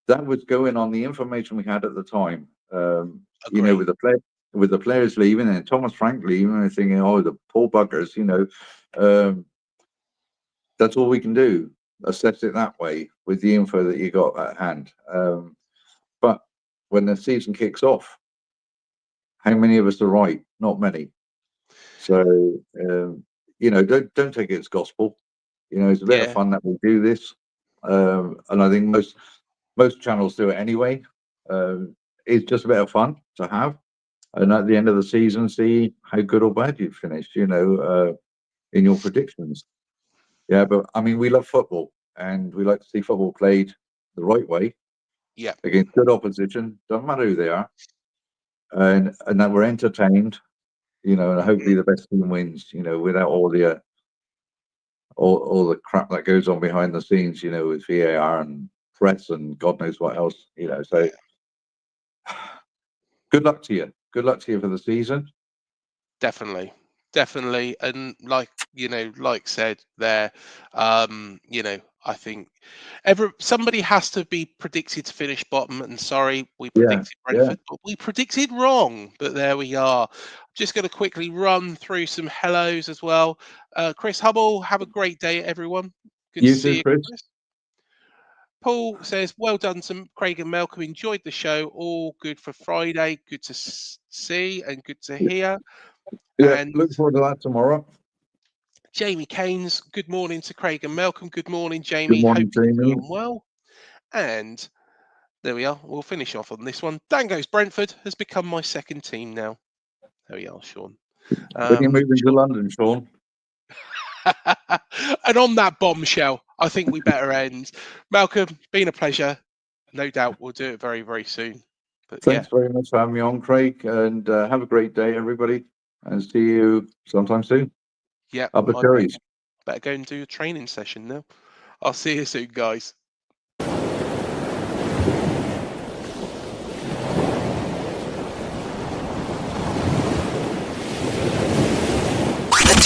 That was going on the information we had at the time. Agree. With the players leaving and Thomas Frank leaving, and thinking, "Oh, the poor buggers," That's all we can do. Assess it that way with the info that you got at hand. But when the season kicks off, how many of us are right? Not many. So don't take it as gospel. It's a bit of fun that we do this, and I think most channels do it anyway. It's just a bit of fun to have, and at the end of the season, see how good or bad you've finished. In your predictions. Yeah, but I mean, we love football, and we like to see football played the right way. Yeah. Against good opposition, doesn't matter who they are, and that we're entertained. And hopefully the best team wins. Without all the crap that goes on behind the scenes. With VAR and press and God knows what else. So good luck to you. Good luck to you for the season. Definitely, and like said there, I think somebody has to be predicted to finish bottom. And sorry, we predicted Brentford, but we predicted wrong. But there we are. Just going to quickly run through some hellos as well. Chris Hubble, have a great day, everyone. Good to see you, Chris. Paul says, well done to Craig and Malcolm. Enjoyed the show. All good for Friday. Good to see and good to hear. Yeah, and look forward to that tomorrow. Jamie Keynes, good morning to Craig and Malcolm. Good morning, Jamie. Good morning, Hope you're Jamie. doing well. And there we are. We'll finish off on this one. Dango's Brentford has become my second team now. There we are, Sean. When you're moving to London, Sean. And on that bombshell, I think we better end. Malcolm, been a pleasure. No doubt we'll do it very, very soon. But Thanks very much for having me on, Craig. And have a great day, everybody. And see you sometime soon. Yeah. Up the cherries. Better go and do a training session now. I'll see you soon, guys.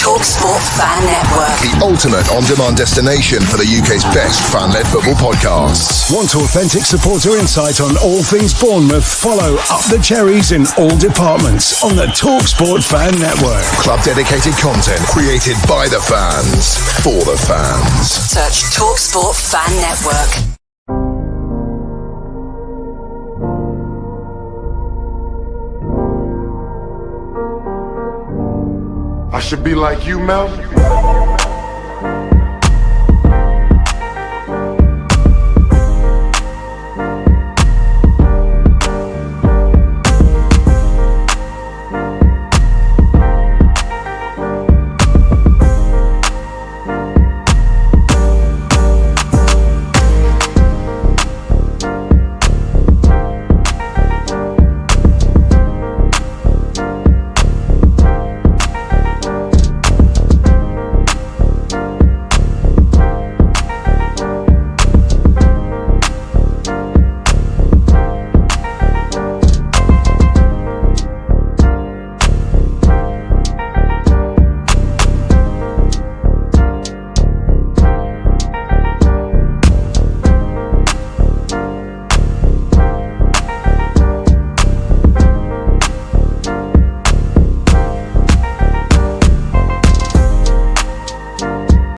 TalkSport Fan Network. The ultimate on-demand destination for the UK's best fan-led football podcasts. Want authentic supporter insight on all things Bournemouth? Follow Up the Cherries in all departments on the TalkSport Fan Network. Club-dedicated content created by the fans, for the fans. Search TalkSport Fan Network. I should be like you, Mel.